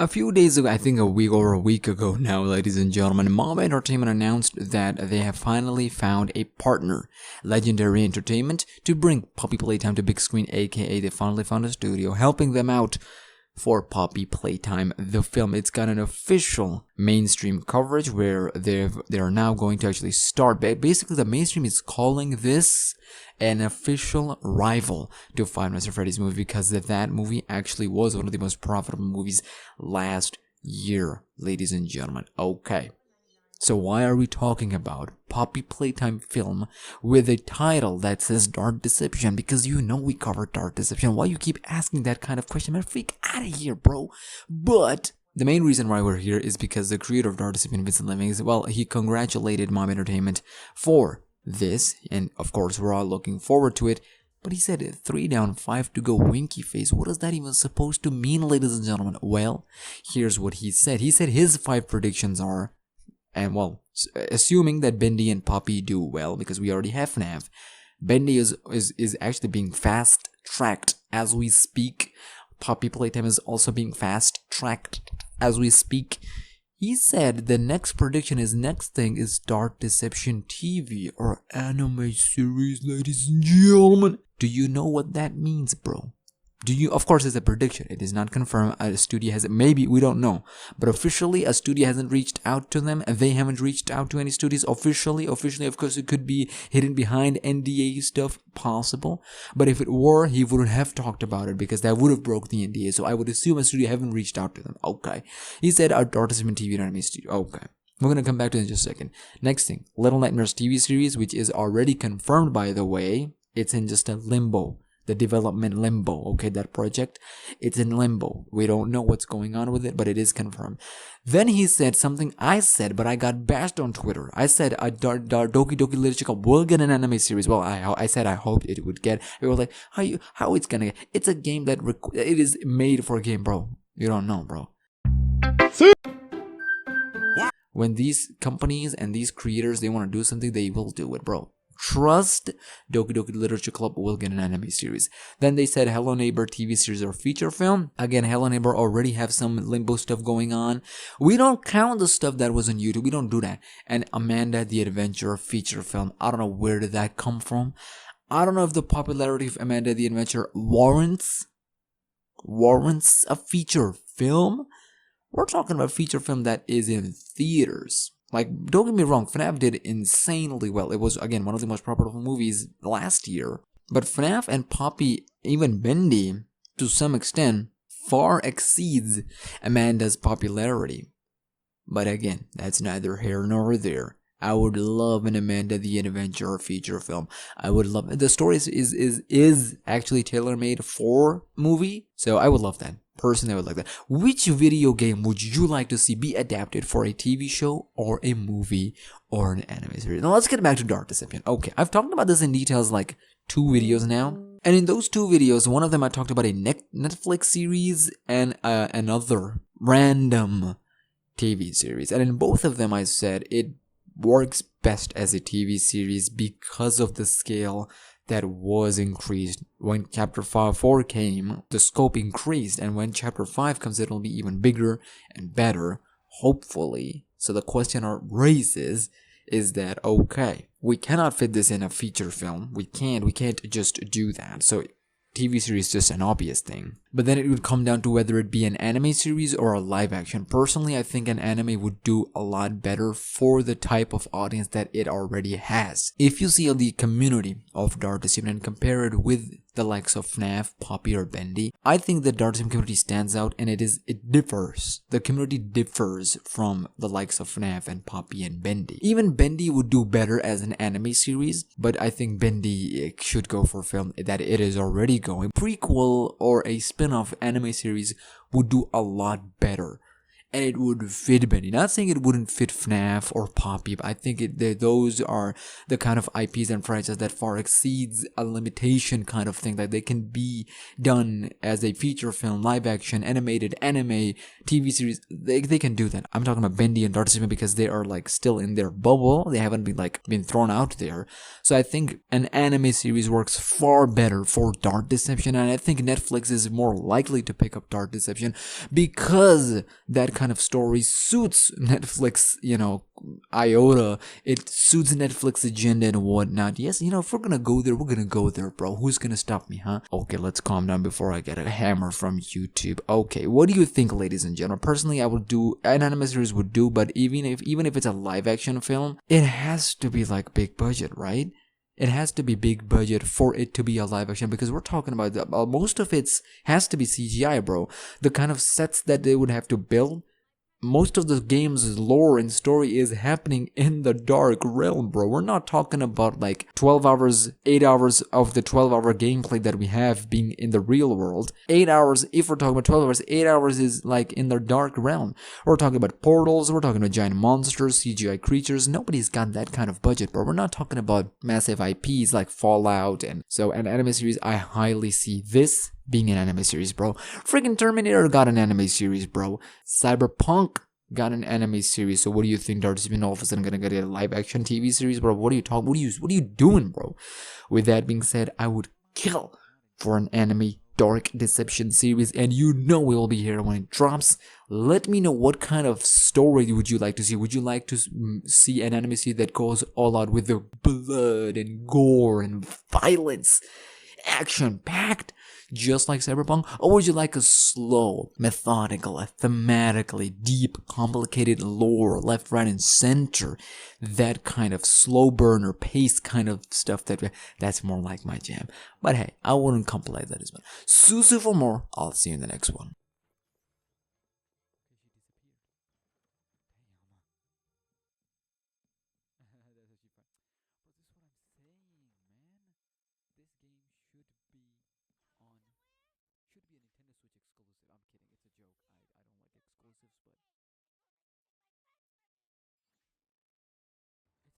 A few days ago, I think a week or a week ago now, ladies and gentlemen, Mama Entertainment announced that they have finally found a partner, Legendary Entertainment, to bring Puppy Playtime to big screen, aka they finally found a studio helping them out for Puppy Playtime, the film. It's got an official mainstream coverage where they're now going to actually start. Basically, the mainstream is calling this an official rival to Five Nights at Freddy's movie because that movie actually was one of the most profitable movies last year, ladies and gentlemen. Okay. So why are we talking about Puppy Playtime film with a title that says Dark Deception? Because you know we covered Dark Deception. Why you keep asking that kind of question? Man, freak out of here, bro. But the main reason why we're here is because the creator of Dark Deception, Vincent Lemmings, well, he congratulated Mom Entertainment for this, and of course we're all looking forward to it. But he said 3 down, 5 to go, winky face. What is that even supposed to mean, ladies and gentlemen? Well, here's what he said. He said his 5 predictions are, and well, assuming that Bendy and Puppy do well, because we already have FNAF, Bendy is actually being fast-tracked as we speak. Puppy Playtime is also being fast-tracked as we speak. He said the next prediction is next thing is Dark Deception TV or anime series, ladies and gentlemen. Do you know what that means, bro? Do you? Of course, it's a prediction. It is not confirmed. A studio has, maybe, we don't know. But officially, a studio hasn't reached out to them, and they haven't reached out to any studios officially. Officially, of course, it could be hidden behind NDA stuff, possible. But if it were, he wouldn't have talked about it because that would have broke the NDA. So I would assume a studio haven't reached out to them. Okay. He said our Dark Deception TV and anime studio. Okay. We're gonna come back to it in just a second. Next thing, Little Nightmares TV series, which is already confirmed, by the way. It's in just a limbo. The development limbo, okay, that project, it's in limbo. We don't know what's going on with it, but it is confirmed. Then he said something I said, but I got bashed on Twitter. I said Doki Doki Literature Club will get an anime series. Well, I said I hoped it would get. We were like, how it's gonna get? It's a game that it is made for a game, bro. You don't know, bro. When these companies and these creators, they want to do something, they will do it, bro. Trust Doki Doki Literature Club will get an anime series. Then they said Hello Neighbor TV series or feature film. Again, Hello Neighbor already have some limbo stuff going on. We don't count the stuff that was on YouTube. We don't do that. And Amanda the Adventurer feature film. I don't know where did that come from. I don't know if the popularity of Amanda the Adventurer warrants a feature film. We're talking about a feature film that is in theaters. Like, don't get me wrong, FNAF did insanely well. It was, again, one of the most profitable movies last year. But FNAF and Poppy, even Bendy, to some extent, far exceeds Amanda's popularity. But again, that's neither here nor there. I would love an Amanda the Adventurer feature film. I would love it. The story is actually tailor-made for movie, so I would love that. Personally, I would like that. Which video game would you like to see be adapted for a TV show or a movie or an anime series? Now let's get back to Dark Deception. Okay, I've talked about this in details like 2 videos now. And in those 2 videos, one of them I talked about a Netflix series and another random TV series. And in both of them I said it works best as a TV series because of the scale that was increased. When chapter 4 came, the scope increased, and when chapter 5 comes, it'll be even bigger and better, hopefully. So the question raises is that, okay, we cannot fit this in a feature film. We can't just do that. So TV series is just an obvious thing. But then it would come down to whether it be an anime series or a live action. Personally, I think an anime would do a lot better for the type of audience that it already has. If you see the community of Dark Deception and compare it with the likes of FNAF, Poppy, or Bendy, I think the Dark Deception community stands out and it differs. The community differs from the likes of FNAF and Poppy and Bendy. Even Bendy would do better as an anime series, but I think Bendy should go for film that it is already going. Prequel or a spin-off anime series would do a lot better. and it would fit Bendy. Not saying it wouldn't fit FNAF or Poppy, but I think those are the kind of IPs and franchises that far exceeds a limitation kind of thing, that they can be done as a feature film, live action, animated, anime, TV series. They can do that. I'm talking about Bendy and Dark Deception because they are like still in their bubble. They haven't been thrown out there. So I think an anime series works far better for Dark Deception, and I think Netflix is more likely to pick up Dark Deception because that kind of story suits Netflix, iota. It suits Netflix agenda and whatnot. Yes, if we're gonna go there, we're gonna go there, bro. Who's gonna stop me, huh? Okay, let's calm down before I get a hammer from YouTube. Okay, what do you think, ladies and gentlemen? Personally, I would do an anime series would do, but even if it's a live action film, it has to be like big budget, right? It has to be big budget for it to be a live action, because we're talking about most of it has to be CGI, bro. The kind of sets that they would have to build, most of the game's lore and story is happening in the dark realm, bro. We're not talking about like 12 hours, 8 hours of the 12-hour gameplay that we have being in the real world. 8 hours, if we're talking about 12 hours, 8 hours is like in the dark realm. We're talking about portals, we're talking about giant monsters, CGI creatures. Nobody's got that kind of budget, bro. We're not talking about massive IPs like Fallout, and so an anime series, I highly see this being an anime series, bro. Freaking Terminator got an anime series, bro. Cyberpunk got an anime series. So what do you think? Dark Deception all of a sudden gonna get a live action TV series, bro? What are you talking? What are you doing, bro? With that being said, I would kill for an anime Dark Deception series, and we will be here when it drops. Let me know what kind of story would you like to see. Would you like to see an anime series that goes all out with the blood and gore and violence, action packed, just like Cyberpunk? Or would you like a slow, methodical, thematically deep, complicated lore, left, right, and center? That kind of slow burner pace kind of stuff that's more like my jam. But hey, I wouldn't complain that as much. Susu for more. I'll see you in the next one.